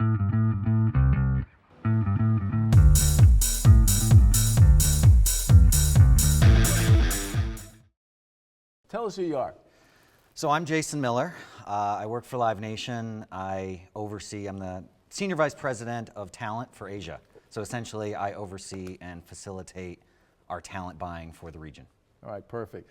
Tell us who you are. So I'm Jason Miller. I work for Live Nation. I'm the Senior Vice President of Talent for Asia. So essentially, I oversee and facilitate our talent buying for the region. All right, perfect.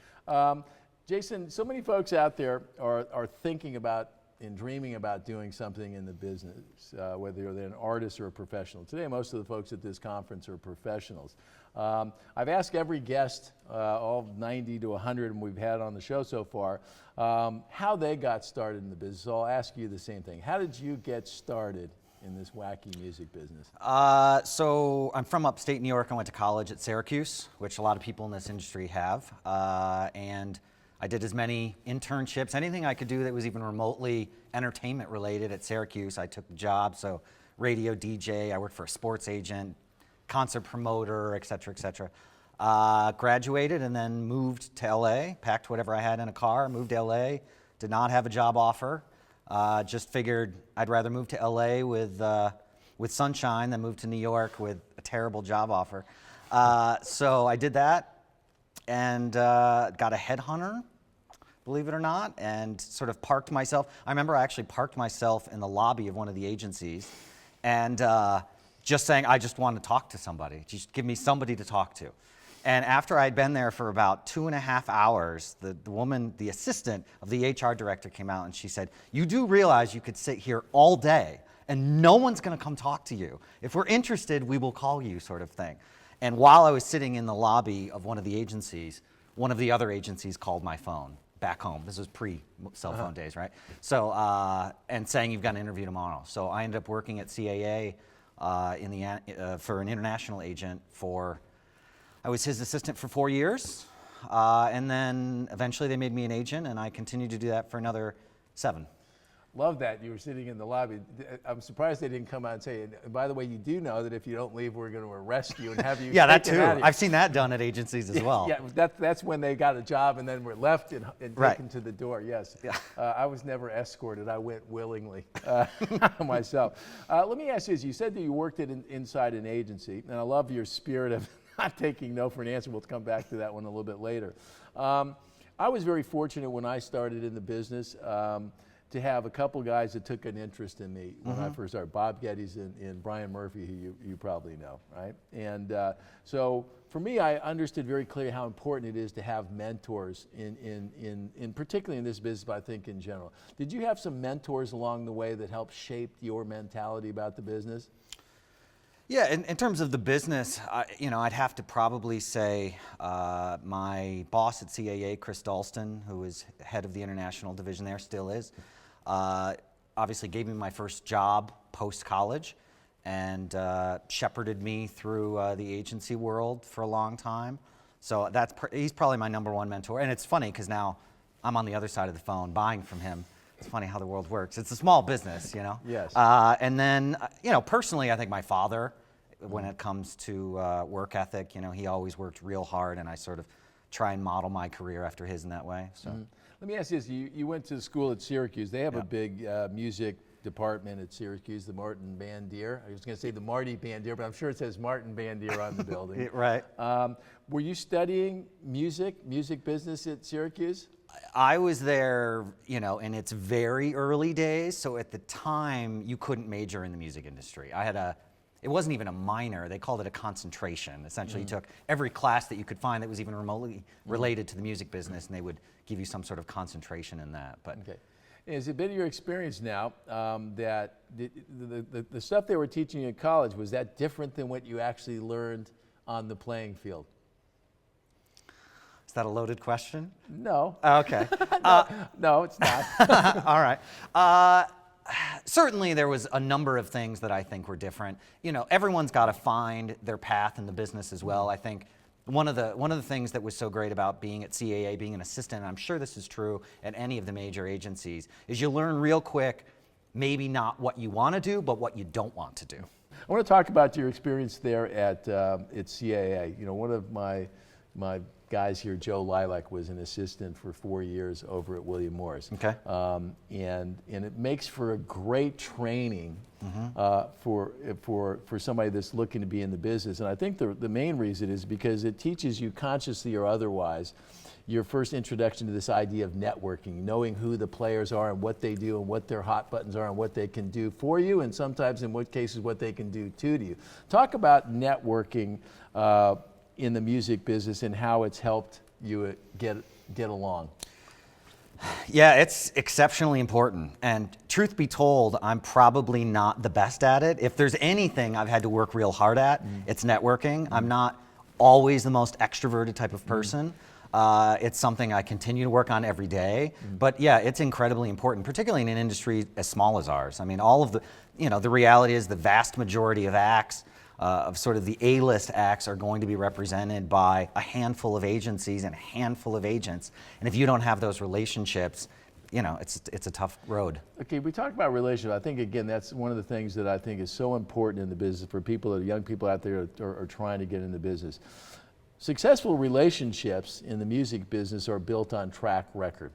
Jason, so many folks out there are thinking about and dreaming about doing something in the business, whether they're an artist or a professional. Today, most of the folks at this conference are professionals. I've asked every guest, all 90 to 100 we've had on the show so far, how they got started in the business. So I'll ask you the same thing. How did you get started in this wacky music business? So I'm from upstate New York. I went to college at Syracuse, which a lot of people in this industry have. And I did as many internships, anything I could do that was even remotely entertainment related at Syracuse. I took the job, so radio DJ, I worked for a sports agent, concert promoter, et cetera, et cetera. Graduated and then moved to LA, packed whatever I had in a car, moved to LA, did not have a job offer. Just figured I'd rather move to LA with sunshine than move to New York with a terrible job offer. So I did that and got a headhunter, believe it or not, and sort of parked myself. I remember I actually parked myself in the lobby of one of the agencies and just saying, I just want to talk to somebody. Just give me somebody to talk to. And after I'd been there for about 2.5 hours, the woman, the assistant of the HR director came out and she said, you do realize you could sit here all day and no one's going to come talk to you. If we're interested, we will call you, sort of thing. And while I was sitting in the lobby of one of the agencies, one of the other agencies called my phone back home. This was pre-cell phone days, right? So, and saying you've got an interview tomorrow. So I ended up working at CAA for an international agent I was his assistant for 4 years. And then eventually they made me an agent and I continued to do that for another 7. Love that. You were sitting in the lobby. I'm surprised they didn't come out and say, and by the way, you do know that if you don't leave, we're going to arrest you and have you yeah, that taken out of too. here. I've seen that done at agencies as well. Yeah, that's when they got a job and then were left and Right. taken to the door, yes. Yeah. I was never escorted. I went willingly myself. Let me ask you this. You said that you worked inside an agency, and I love your spirit of not taking no for an answer. We'll come back to that one a little bit later. I was very fortunate when I started in the business to have a couple guys that took an interest in me when I first started. Bob Geddes and Brian Murphy, who you probably know, right? And so for me, I understood very clearly how important it is to have mentors in particularly in this business, but I think in general. Did you have some mentors along the way that helped shape your mentality about the business? Yeah, in terms of the business, I'd have to probably say my boss at CAA, Chris Dalston, who was head of the international division there, still is, obviously gave me my first job post-college and shepherded me through the agency world for a long time. So he's probably my #1 mentor. And it's funny because now I'm on the other side of the phone buying from him. It's funny how the world works. It's a small business, you know? Yes. And then, personally, I think my father, when it comes to work ethic, he always worked real hard, and I sort of try and model my career after his in that way. So. Let me ask you this. You went to school at Syracuse. They have a big music department at Syracuse, the Martin Bandier. I was going to say the Marty Bandier, but I'm sure it says Martin Bandier on the building. Right. Were you studying music business at Syracuse? I was there, in its very early days. So at the time, you couldn't major in the music industry. It wasn't even a minor. They called it a concentration. Essentially, you took every class that you could find that was even remotely related to the music business, and they would give you some sort of concentration in that. But okay. Has it been your experience now that the stuff they were teaching you in college, was that different than what you actually learned on the playing field? Is that a loaded question? No. Okay. No, it's not. All right. Certainly there was a number of things that I think were different. Everyone's got to find their path in the business as well. I think one of the things that was so great about being at CAA, being an assistant, and I'm sure this is true at any of the major agencies, is you learn real quick maybe not what you want to do, but what you don't want to do. I want to talk about your experience there at CAA. One of my guys here, Joe Lilac, was an assistant for 4 years over at William Morris. Okay. And it makes for a great training for somebody that's looking to be in the business. And I think the main reason is because it teaches you, consciously or otherwise, your first introduction to this idea of networking, knowing who the players are and what they do and what their hot buttons are and what they can do for you, and sometimes in what cases what they can do to you. Talk about networking in the music business and how it's helped you get along. Yeah, it's exceptionally important. And truth be told, I'm probably not the best at it. If there's anything I've had to work real hard at, it's networking. I'm not always the most extroverted type of person. It's something I continue to work on every day. But yeah, it's incredibly important, particularly in an industry as small as ours. I mean, all of the, the reality is the vast majority of acts, of sort of the A-list acts, are going to be represented by a handful of agencies and a handful of agents. And if you don't have those relationships, it's a tough road. Okay, we talked about relationships. I think, again, that's one of the things that I think is so important in the business for people, young people out there are trying to get in the business. Successful relationships in the music business are built on track record.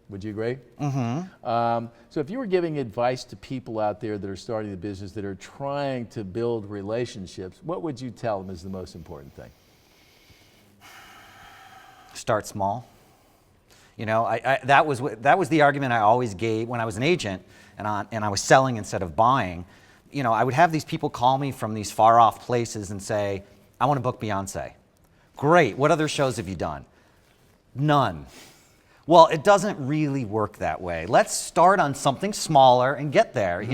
Would you agree? So if you were giving advice to people out there that are starting the business, that are trying to build relationships, what would you tell them is the most important thing? Start small. That was the argument I always gave when I was an agent and I was selling instead of buying. I would have these people call me from these far off places and say, I want to book Beyonce. Great, what other shows have you done? None. Well, it doesn't really work that way. Let's start on something smaller and get there.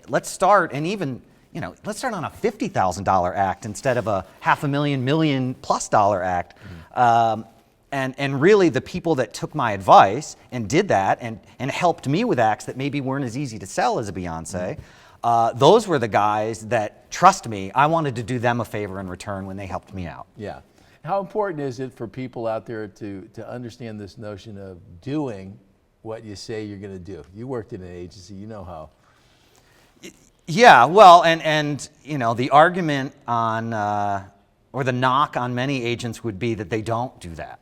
Let's start and even, let's start on a $50,000 act instead of a $500,000, $1,000,000+ act. And really the people that took my advice and did that and helped me with acts that maybe weren't as easy to sell as a Beyonce, those were the guys that, trust me, I wanted to do them a favor in return when they helped me out. Yeah. How important is it for people out there to understand this notion of doing what you say you're going to do? You worked in an agency, you know how. Yeah, well, and the argument on, or the knock on many agents would be that they don't do that.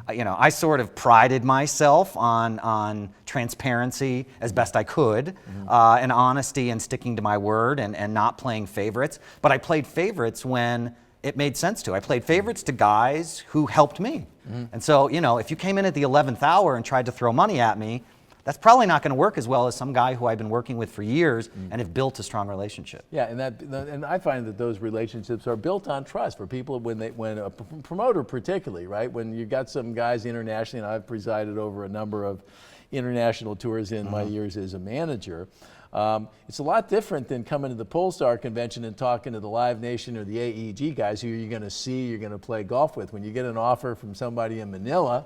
I sort of prided myself on transparency as best I could, and honesty and sticking to my word and not playing favorites. But I played favorites when it made sense to. I played favorites to guys who helped me. And so, if you came in at the 11th hour and tried to throw money at me, that's probably not going to work as well as some guy who I've been working with for years and have built a strong relationship. Yeah, and I find that those relationships are built on trust for people when a promoter particularly, right? When you got some guys internationally, and I've presided over a number of international tours in my years as a manager. It's a lot different than coming to the Polestar convention and talking to the Live Nation or the AEG guys who you're going to see, you're going to play golf with. When you get an offer from somebody in Manila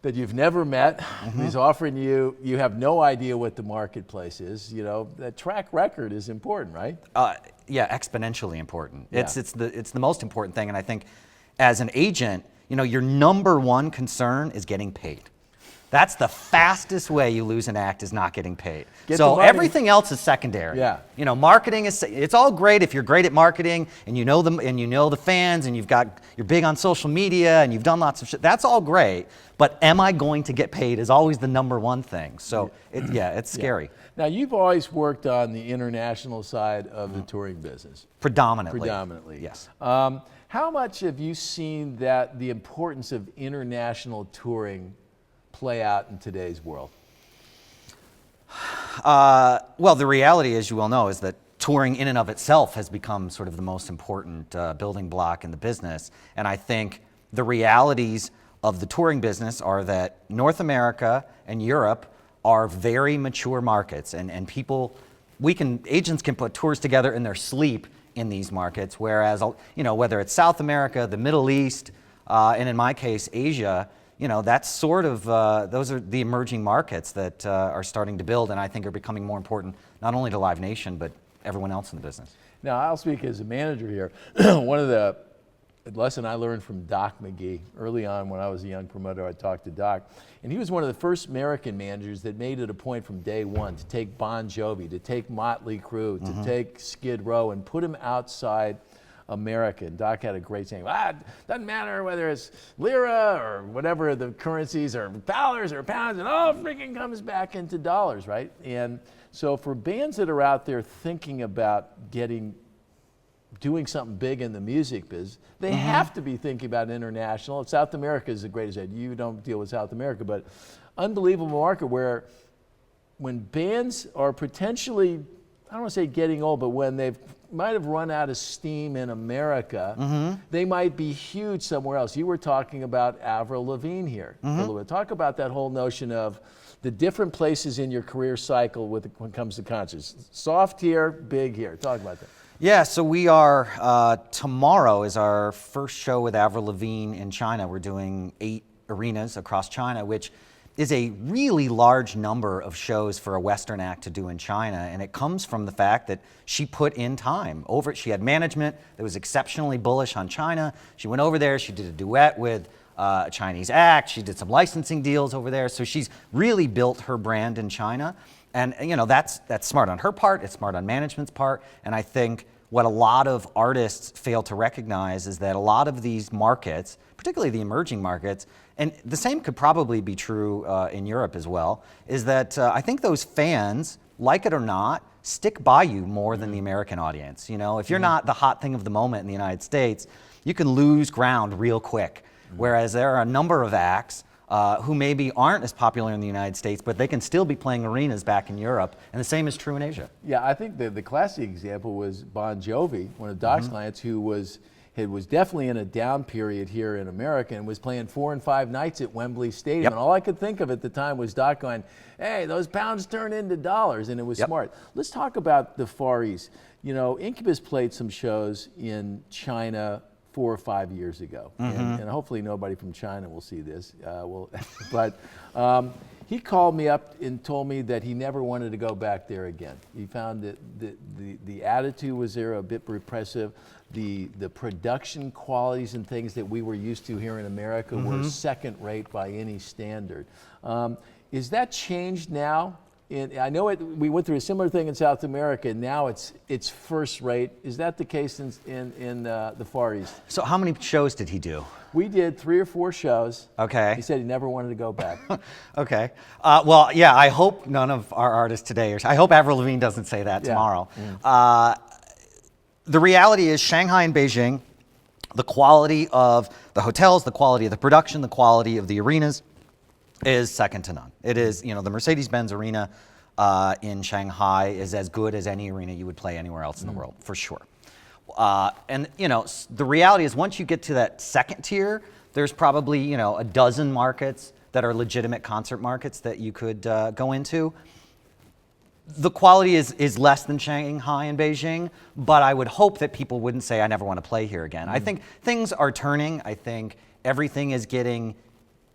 that you've never met, who's offering you, you have no idea what the marketplace is. That track record is important, right? Yeah, exponentially important. Yeah. It's the most important thing, and I think as an agent, your number one concern is getting paid. That's the fastest way you lose an act, is not getting paid. So everything else is secondary. Yeah. Marketing it's all great if you're great at marketing and you know them and you know the fans and you're big on social media and you've done lots of shit. That's all great. But am I going to get paid is always the number one thing. So it's scary. Yeah. Now you've always worked on the international side of the touring business. Predominantly. Yes. How much have you seen that the importance of international touring play out in today's world? Well, the reality, as you well know, is that touring in and of itself has become sort of the most important building block in the business. And I think the realities of the touring business are that North America and Europe are very mature markets, and agents can put tours together in their sleep in these markets, whereas, whether it's South America, the Middle East, and in my case, Asia, that's sort of, those are the emerging markets that are starting to build, and I think are becoming more important, not only to Live Nation, but everyone else in the business. Now, I'll speak as a manager here. One of the lesson I learned from Doc McGee, early on when I was a young promoter, I talked to Doc, and he was one of the first American managers that made it a point from day one to take Bon Jovi, to take Motley Crue, to take Skid Row, and put him outside America. And Doc had a great saying, it doesn't matter whether it's lira or whatever the currencies, or dollars or pounds, it all freaking comes back into dollars, right? And So for bands that are out there thinking about doing something big in the music biz, they have to be thinking about international. South America is the greatest. You don't deal with South America, but unbelievable market where when bands are potentially, I don't want to say getting old, but when they might have run out of steam in America, they might be huge somewhere else. You were talking about Avril Lavigne here a little bit. Talk about that whole notion of the different places in your career cycle when it comes to concerts. Soft here, big here. Talk about that. Yeah, so we are, tomorrow is our first show with Avril Lavigne in China. We're doing 8 arenas across China, which is a really large number of shows for a Western act to do in China. And it comes from the fact that she put in time over it. She had management that was exceptionally bullish on China. She went over there, she did a duet with a Chinese act, she did some licensing deals over there. So she's really built her brand in China. And you know, that's smart on her part, it's smart on management's part, and I think what a lot of artists fail to recognize is that a lot of these markets, particularly the emerging markets, and the same could probably be true in Europe as well, is that I think those fans, like it or not, stick by you more than the American audience. You know, if you're not the hot thing of the moment in the United States, you can lose ground real quick. Whereas there are a number of acts who maybe aren't as popular in the United States, but they can still be playing arenas back in Europe, and the same is true in Asia. Yeah, I think the classic example was Bon Jovi, one of Doc's clients, who was definitely in a down period here in America and was playing 4 and 5 nights at Wembley Stadium. And all I could think of at the time was Doc going, hey, those pounds turn into dollars, and it was smart. Let's talk about the Far East. You know, Incubus played some shows in China 4 or 5 years ago, and hopefully nobody from China will see this. But he called me up and told me that he never wanted to go back there again. He found that the attitude was there a bit repressive. The production qualities and things that we were used to here in America were second rate by any standard. Is that changed now? I know we went through a similar thing in South America, and now it's first rate. Is that the case in the Far East? So how many shows did he do? We did 3 or 4 shows. Okay. He said he never wanted to go back. Okay. Well, yeah, I hope none of our artists today, I hope Avril Lavigne doesn't say that tomorrow. The reality is Shanghai and Beijing, the quality of the hotels, the quality of the production, the quality of the arenas, is second to none. It is, you know, the Mercedes-Benz Arena in Shanghai is as good as any arena you would play anywhere else in the world, for sure. And, you know, the reality is once you get to that second tier, there's probably, you know, a dozen markets that are legitimate concert markets that you could go into. The quality is less than Shanghai and Beijing, but I would hope that people wouldn't say, I never want to play here again. I think things are turning. I think everything is getting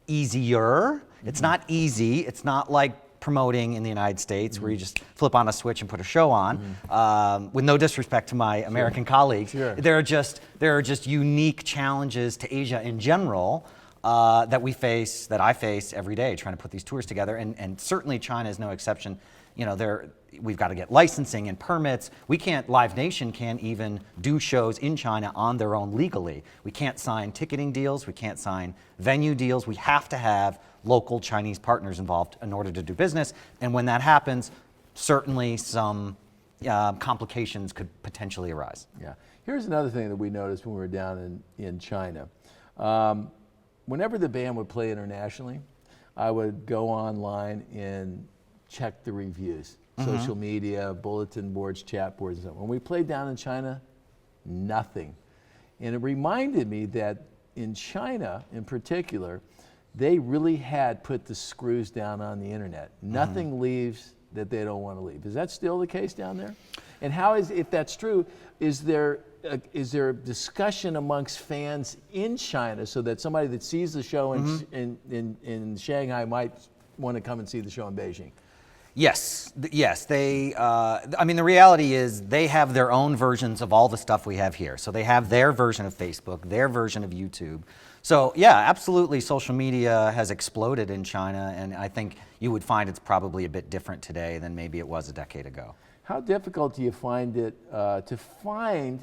easier. It's not easy. It's not like promoting in the United States where you just flip on a switch and put a show on. With no disrespect to my American colleagues, there are just unique challenges to Asia in general that I face every day trying to put these tours together, and certainly China is no exception. You know, we've got to get licensing and permits. Live Nation can't even do shows in China on their own legally. We can't sign ticketing deals. We can't sign venue deals. We have to have local Chinese partners involved in order to do business. And when that happens, certainly some complications could potentially arise. Yeah. Here's another thing that we noticed when we were down in China. Whenever the band would play internationally, I would go online and check the reviews, social media, bulletin boards, chat boards, and so on. When we played down in China, nothing. And it reminded me that in China, in particular, they really had put the screws down on the internet. Nothing leaves that they don't want to leave. Is that still the case down there? And if that's true, is there a discussion amongst fans in China so that somebody that sees the show in Shanghai might want to come and see the show in Beijing? Yes. I mean, the reality is they have their own versions of all the stuff we have here. So they have their version of Facebook, their version of YouTube. So yeah, absolutely, social media has exploded in China, and I think you would find it's probably a bit different today than maybe it was a decade ago. How difficult do you find it to find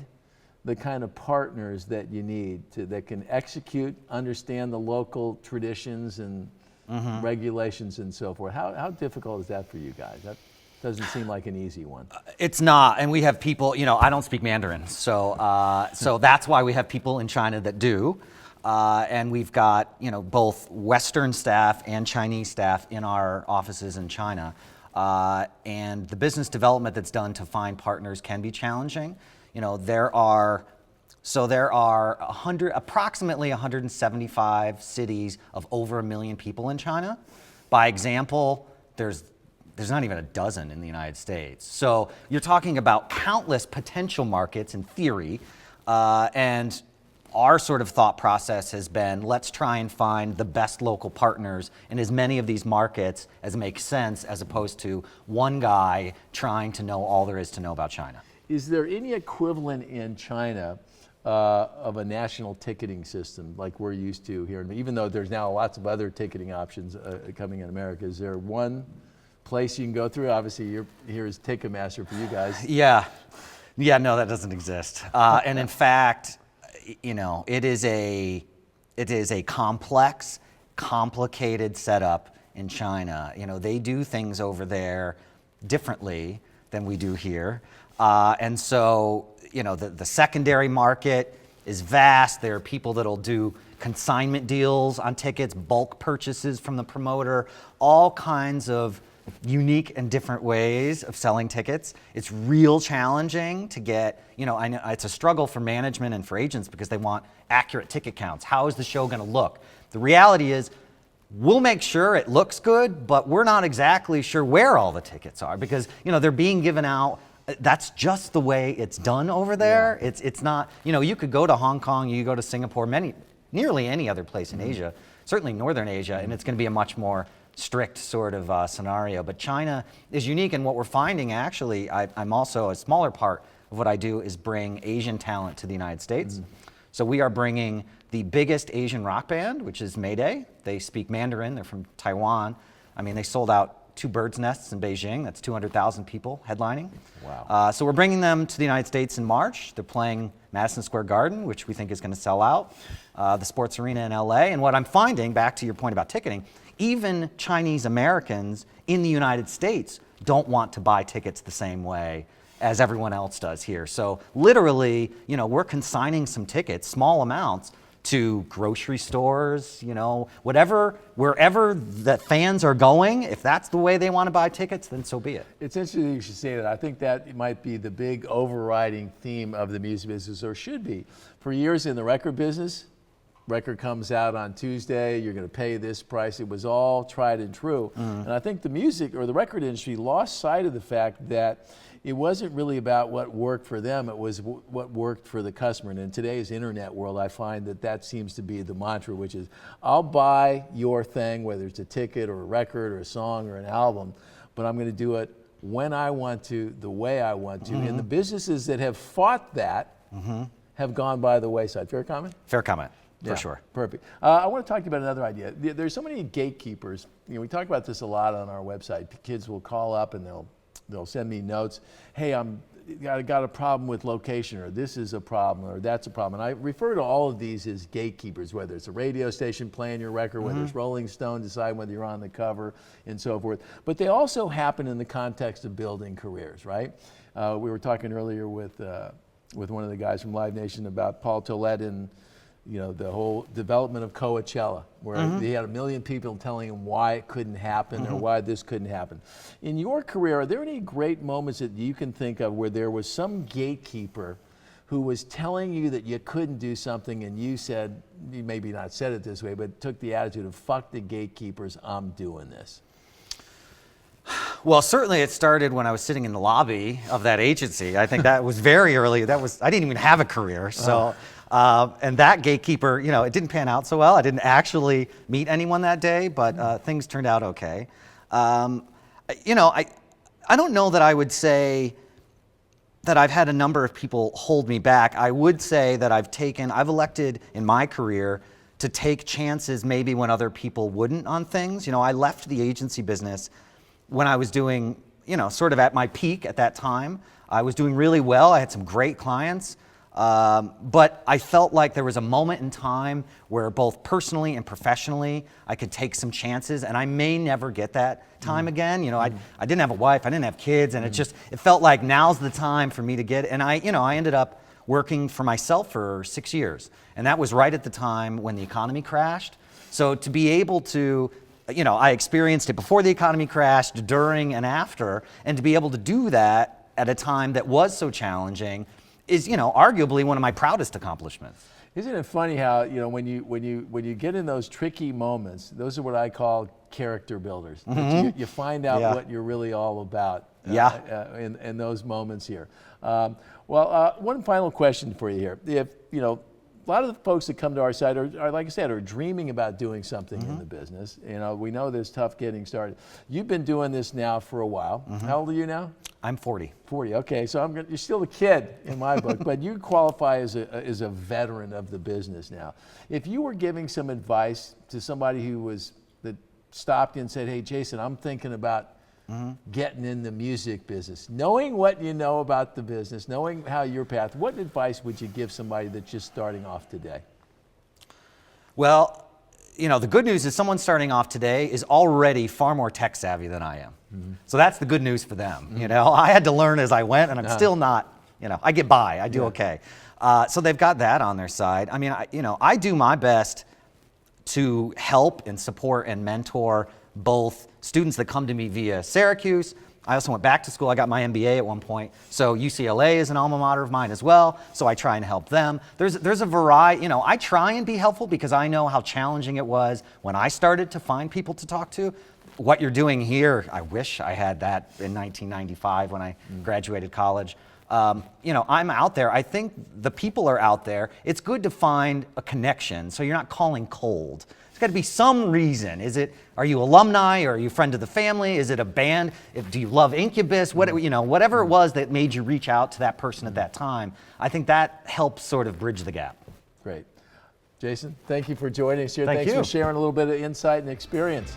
the kind of partners that you need that can execute, understand the local traditions and regulations and so forth? How difficult is that for you guys? Doesn't seem like an easy one. It's not, and we have people, I don't speak Mandarin, so that's why we have people in China that do. And we've got, both Western staff and Chinese staff in our offices in China. And the business development that's done to find partners can be challenging. There are approximately 175 cities of over 1 million people in China. By example, there's not even a dozen in the United States. So you're talking about countless potential markets in theory, and our sort of thought process has been, let's try and find the best local partners in as many of these markets as makes sense, as opposed to one guy trying to know all there is to know about China. Is there any equivalent in China of a national ticketing system like we're used to here? Even though there's now lots of other ticketing options coming in America, is there one place you can go through? Obviously, here is Ticketmaster for you guys. Yeah, no, that doesn't exist. And in fact, it is a complex, complicated setup in China. They do things over there differently than we do here. And so, the secondary market is vast. There are people that'll do consignment deals on tickets, bulk purchases from the promoter, all kinds of unique and different ways of selling tickets. It's real challenging to get, I know it's a struggle for management and for agents because they want accurate ticket counts. How is the show going to look? The reality is, we'll make sure it looks good, but we're not exactly sure where all the tickets are because, they're being given out. That's just the way it's done over there. Yeah. It's not, you could go to Hong Kong, you go to Singapore, nearly any other place in Asia, certainly Northern Asia, and it's going to be a much more strict sort of scenario. But China is unique, and what we're finding actually, I'm also, a smaller part of what I do is bring Asian talent to the United States. So we are bringing the biggest Asian rock band, which is Mayday. They speak Mandarin, they're from Taiwan. They sold out 2 Birds Nests in Beijing, that's 200,000 people headlining. Wow. So we're bringing them to the United States in March. They're playing Madison Square Garden, which we think is going to sell out, the Sports Arena in LA. And what I'm finding, back to your point about ticketing, even Chinese Americans in the United States don't want to buy tickets the same way as everyone else does here. So literally, we're consigning some tickets, small amounts, to grocery stores, wherever the fans are going. If that's the way they want to buy tickets, then so be it. It's interesting you should say that. I think that might be the big overriding theme of the music business, or should be. For years in the record business, record comes out on Tuesday, you're going to pay this price. It was all tried and true. And I think the music or the record industry lost sight of the fact that it wasn't really about what worked for them, it was what worked for the customer. And in today's internet world, I find that seems to be the mantra, which is, I'll buy your thing, whether it's a ticket or a record or a song or an album, but I'm going to do it when I want to, the way I want to. And the businesses that have fought that have gone by the wayside. Fair comment? Fair comment. Yeah, for sure. Perfect. I want to talk to you about another idea. There's so many gatekeepers. We talk about this a lot on our website. Kids will call up and they'll send me notes. Hey, I got a problem with location, or this is a problem, or that's a problem. And I refer to all of these as gatekeepers, whether it's a radio station playing your record, whether it's Rolling Stone deciding whether you're on the cover, and so forth. But they also happen in the context of building careers, right? We were talking earlier with one of the guys from Live Nation about Paul Tollett and the whole development of Coachella, where he had 1 million people telling him why it couldn't happen or why this couldn't happen. In your career, are there any great moments that you can think of where there was some gatekeeper who was telling you that you couldn't do something and you said, you maybe not said it this way, but took the attitude of, fuck the gatekeepers, I'm doing this? Well, certainly it started when I was sitting in the lobby of that agency. I think that was very early. I didn't even have a career. So, and that gatekeeper, it didn't pan out so well. I didn't actually meet anyone that day, but things turned out okay. I don't know that I would say that I've had a number of people hold me back. I would say that I've elected in my career to take chances maybe when other people wouldn't on things. I left the agency business when I was doing, sort of at my peak at that time. I was doing really well. I had some great clients. But I felt like there was a moment in time where both personally and professionally I could take some chances, and I may never get that time again. You know, I didn't have a wife, I didn't have kids, and it felt like now's the time for me to get, and I ended up working for myself for 6 years. And that was right at the time when the economy crashed. So to be able to, I experienced it before the economy crashed, during and after, and to be able to do that at a time that was so challenging is, arguably one of my proudest accomplishments. Isn't it funny how, when you get in those tricky moments, those are what I call character builders. You find out what you're really all about in those moments here. One final question for you here. If, a lot of the folks that come to our site are, like I said, are dreaming about doing something in the business. We know there's tough getting started. You've been doing this now for a while. How old are you now? I'm 40. 40, okay, so you're still a kid in my book, but you qualify as a veteran of the business now. If you were giving some advice to somebody that stopped you and said, hey, Jason, I'm thinking about getting in the music business, knowing what you know about the business, knowing how your path, what advice would you give somebody that's just starting off today? Well, the good news is someone starting off today is already far more tech savvy than I am. So that's the good news for them. I had to learn as I went, and I'm still not, I get by, I do okay. So they've got that on their side. I mean, I do my best to help and support and mentor both students that come to me via Syracuse. I also went back to school. I got my MBA at one point. So UCLA is an alma mater of mine as well. So I try and help them. There's a variety, I try and be helpful because I know how challenging it was when I started to find people to talk to. What you're doing here, I wish I had that in 1995 when I graduated college. I'm out there. I think the people are out there. It's good to find a connection so you're not calling cold. There's got to be some reason. Are you alumni, or are you a friend of the family? Is it a band? Do you love Incubus? Whatever it was that made you reach out to that person at that time, I think that helps sort of bridge the gap. Great. Jason, thank you for joining us here. Thanks for sharing a little bit of insight and experience.